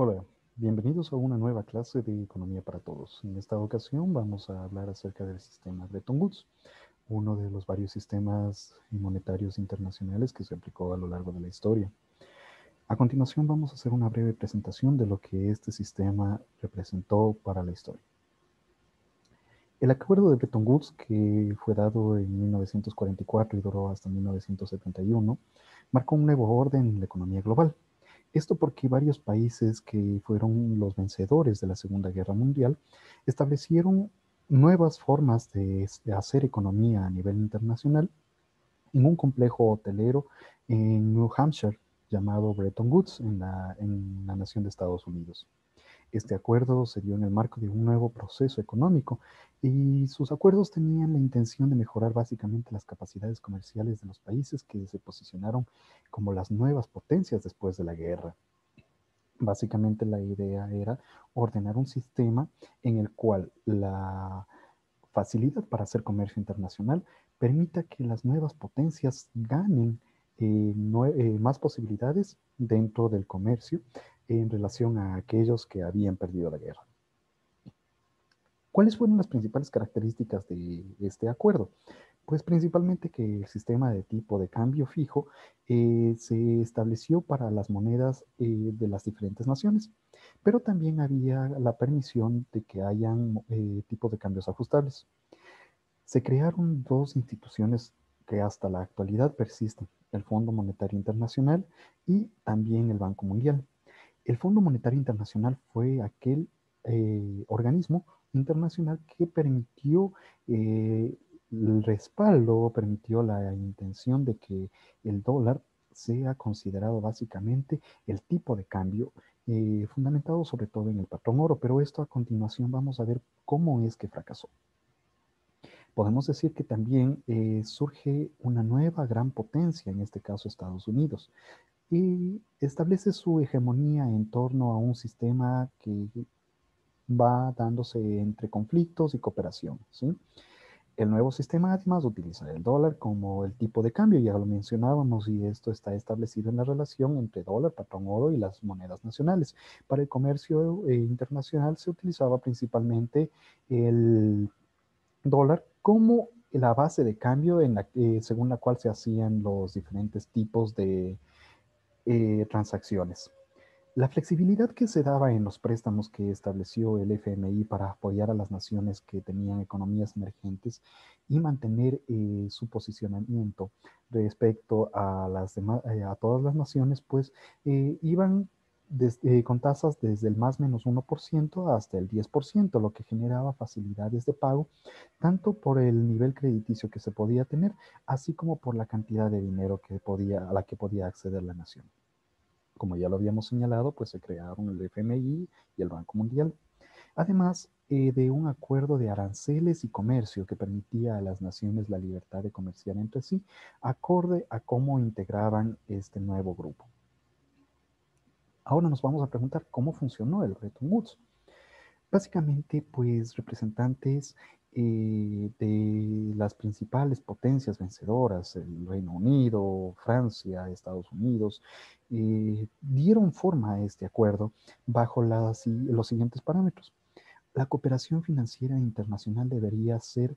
Hola, bienvenidos a una nueva clase de Economía para Todos. En esta ocasión vamos a hablar acerca del sistema Bretton Woods, uno de los varios sistemas monetarios internacionales que se aplicó a lo largo de la historia. A continuación vamos a hacer una breve presentación de lo que este sistema representó para la historia. El acuerdo de Bretton Woods, que fue dado en 1944 y duró hasta 1971, marcó un nuevo orden en la economía global. Esto porque varios países que fueron los vencedores de la Segunda Guerra Mundial establecieron nuevas formas de hacer economía a nivel internacional en un complejo hotelero en New Hampshire llamado Bretton Woods en la nación de Estados Unidos. Este acuerdo se dio en el marco de un nuevo proceso económico y sus acuerdos tenían la intención de mejorar básicamente las capacidades comerciales de los países que se posicionaron como las nuevas potencias después de la guerra. Básicamente la idea era ordenar un sistema en el cual la facilidad para hacer comercio internacional permita que las nuevas potencias ganen más posibilidades dentro del comercio en relación a aquellos que habían perdido la guerra. ¿Cuáles fueron las principales características de este acuerdo? Pues principalmente que el sistema de tipo de cambio fijo se estableció para las monedas de las diferentes naciones, pero también había la permisión de que hayan tipos de cambios ajustables. Se crearon dos instituciones que hasta la actualidad persisten, el Fondo Monetario Internacional y también el Banco Mundial. El Fondo Monetario Internacional fue aquel organismo internacional que permitió el respaldo, permitió la intención de que el dólar sea considerado básicamente el tipo de cambio fundamentado sobre todo en el patrón oro, pero esto a continuación vamos a ver cómo es que fracasó. Podemos decir que también surge una nueva gran potencia, en este caso Estados Unidos, y establece su hegemonía en torno a un sistema que va dándose entre conflictos y cooperación, ¿sí? El nuevo sistema además utiliza el dólar como el tipo de cambio, ya lo mencionábamos, y esto está establecido en la relación entre dólar, patrón oro y las monedas nacionales. Para el comercio internacional se utilizaba principalmente el dólar como la base de cambio según la cual se hacían los diferentes tipos de transacciones. La flexibilidad que se daba en los préstamos que estableció el FMI para apoyar a las naciones que tenían economías emergentes y mantener su posicionamiento respecto a, a todas las naciones, pues iban con tasas desde el más menos 1% hasta el 10%, lo que generaba facilidades de pago, tanto por el nivel crediticio que se podía tener, así como por la cantidad de dinero a la que podía acceder la nación. Como ya lo habíamos señalado, pues se crearon el FMI y el Banco Mundial. Además de un acuerdo de aranceles y comercio que permitía a las naciones la libertad de comerciar entre sí, acorde a cómo integraban este nuevo grupo. Ahora nos vamos a preguntar cómo funcionó el Bretton Woods. Básicamente, pues representantes de las principales potencias vencedoras, el Reino Unido, Francia, Estados Unidos, dieron forma a este acuerdo bajo los siguientes parámetros. La cooperación financiera internacional debería ser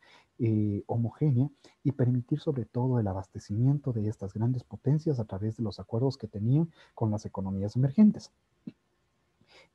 homogénea y permitir sobre todo el abastecimiento de estas grandes potencias a través de los acuerdos que tenían con las economías emergentes.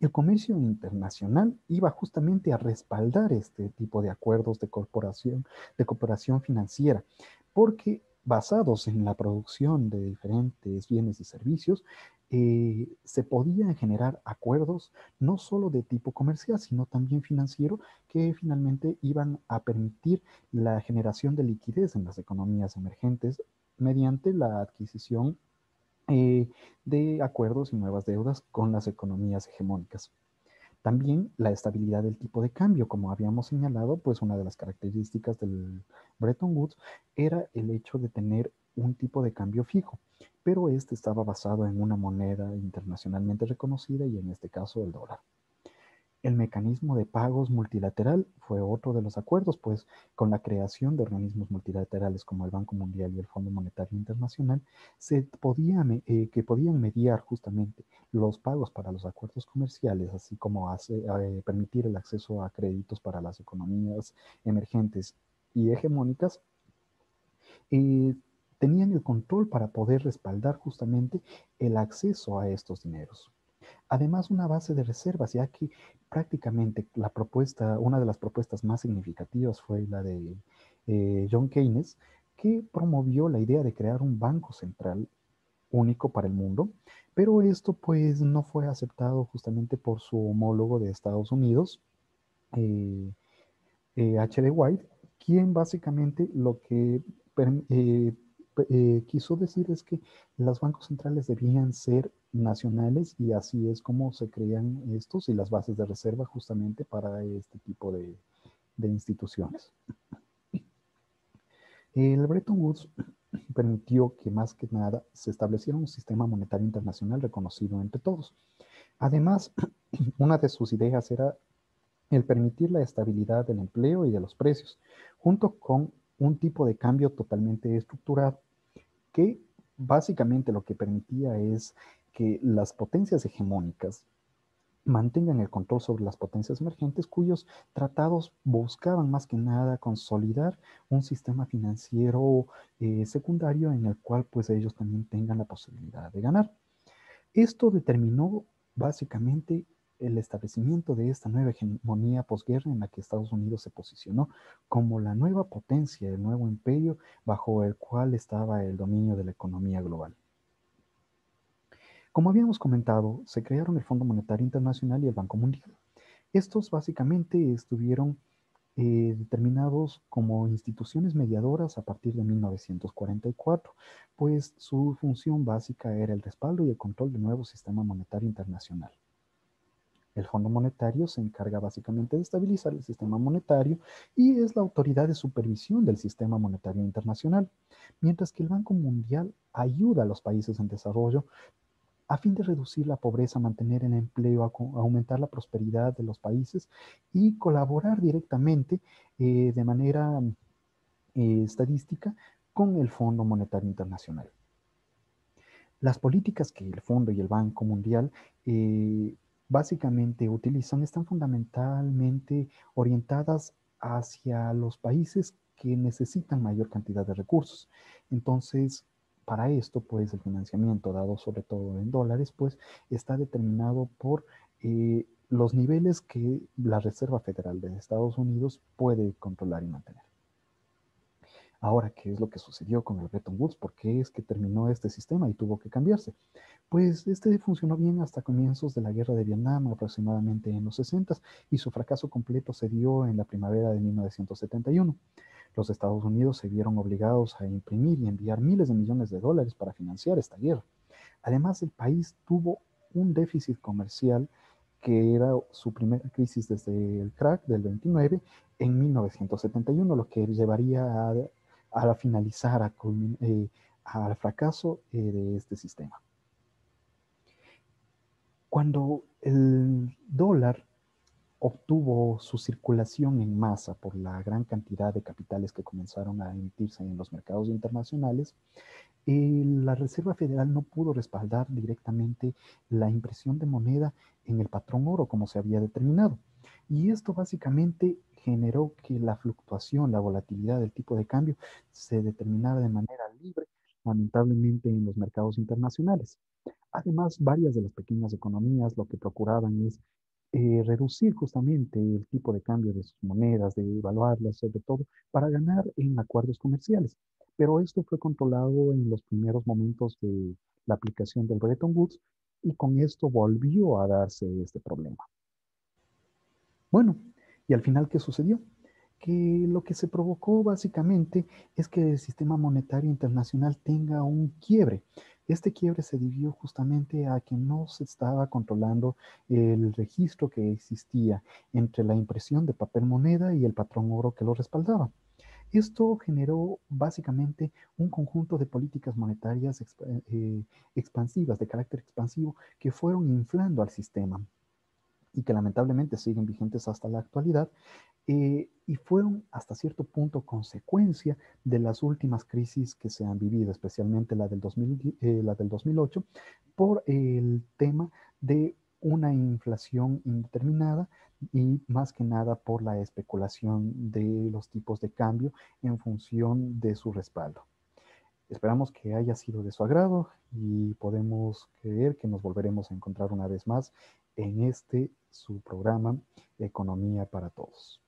El comercio internacional iba justamente a respaldar este tipo de acuerdos de cooperación financiera, porque basados en la producción de diferentes bienes y servicios, se podían generar acuerdos no solo de tipo comercial, sino también financiero, que finalmente iban a permitir la generación de liquidez en las economías emergentes mediante la adquisición eh, de acuerdos y nuevas deudas con las economías hegemónicas. También la estabilidad del tipo de cambio, como habíamos señalado, pues una de las características del Bretton Woods era el hecho de tener un tipo de cambio fijo, pero este estaba basado en una moneda internacionalmente reconocida y en este caso el dólar. El mecanismo de pagos multilateral fue otro de los acuerdos, pues con la creación de organismos multilaterales como el Banco Mundial y el Fondo Monetario Internacional, que podían mediar justamente los pagos para los acuerdos comerciales, así como permitir el acceso a créditos para las economías emergentes y hegemónicas, eh, tenían el control para poder respaldar justamente el acceso a estos dineros. Además, una base de reservas, ya que prácticamente una de las propuestas más significativas fue la de John Keynes, que promovió la idea de crear un banco central único para el mundo, pero esto pues no fue aceptado justamente por su homólogo de Estados Unidos, eh, H.D. White, quien básicamente lo que quiso decir es que los bancos centrales debían ser nacionales y así es como se crean estos y las bases de reserva justamente para este tipo de instituciones. El Bretton Woods permitió que más que nada se estableciera un sistema monetario internacional reconocido entre todos. Además, una de sus ideas era el permitir la estabilidad del empleo y de los precios, junto con un tipo de cambio totalmente estructurado que básicamente lo que permitía es que las potencias hegemónicas mantengan el control sobre las potencias emergentes cuyos tratados buscaban más que nada consolidar un sistema financiero secundario en el cual pues ellos también tengan la posibilidad de ganar. Esto determinó básicamente el establecimiento de esta nueva hegemonía posguerra en la que Estados Unidos se posicionó como la nueva potencia, el nuevo imperio bajo el cual estaba el dominio de la economía global. Como habíamos comentado, se crearon el Fondo Monetario Internacional y el Banco Mundial. Estos básicamente estuvieron determinados como instituciones mediadoras a partir de 1944, pues su función básica era el respaldo y el control del nuevo sistema monetario internacional. El Fondo Monetario se encarga básicamente de estabilizar el sistema monetario y es la autoridad de supervisión del sistema monetario internacional, mientras que el Banco Mundial ayuda a los países en desarrollo a fin de reducir la pobreza, mantener el empleo, aumentar la prosperidad de los países y colaborar directamente de manera estadística con el Fondo Monetario Internacional. Las políticas que el Fondo y el Banco Mundial básicamente utilizan están fundamentalmente orientadas hacia los países que necesitan mayor cantidad de recursos. Entonces, para esto, pues el financiamiento dado sobre todo en dólares, pues está determinado por los niveles que la Reserva Federal de Estados Unidos puede controlar y mantener. Ahora, ¿qué es lo que sucedió con el Bretton Woods? ¿Por qué es que terminó este sistema y tuvo que cambiarse? Pues este funcionó bien hasta comienzos de la guerra de Vietnam, aproximadamente en los 60, y su fracaso completo se dio en la primavera de 1971. Los Estados Unidos se vieron obligados a imprimir y enviar miles de millones de dólares para financiar esta guerra. Además, el país tuvo un déficit comercial que era su primera crisis desde el crack del 29 en 1971, lo que llevaría finalizar, al fracaso de este sistema. Cuando el dólar obtuvo su circulación en masa por la gran cantidad de capitales que comenzaron a emitirse en los mercados internacionales, la Reserva Federal no pudo respaldar directamente la impresión de moneda en el patrón oro como se había determinado. Y esto básicamente generó que la fluctuación, la volatilidad del tipo de cambio se determinara de manera libre, lamentablemente en los mercados internacionales. Además, varias de las pequeñas economías lo que procuraban es reducir justamente el tipo de cambio de sus monedas, de evaluarlas sobre todo, para ganar en acuerdos comerciales. Pero esto fue controlado en los primeros momentos de la aplicación del Bretton Woods y con esto volvió a darse este problema. Bueno, y al final, ¿qué sucedió? Que lo que se provocó básicamente es que el sistema monetario internacional tenga un quiebre. Este quiebre se debió justamente a que no se estaba controlando el registro que existía entre la impresión de papel moneda y el patrón oro que lo respaldaba. Esto generó básicamente un conjunto de políticas monetarias expansivas, de carácter expansivo, que fueron inflando al sistema. y que lamentablemente siguen vigentes hasta la actualidad, y fueron hasta cierto punto consecuencia de las últimas crisis que se han vivido, especialmente la del 2008, por el tema de una inflación indeterminada y más que nada por la especulación de los tipos de cambio en función de su respaldo. Esperamos que haya sido de su agrado y podemos creer que nos volveremos a encontrar una vez más en este su programa Economía para Todos.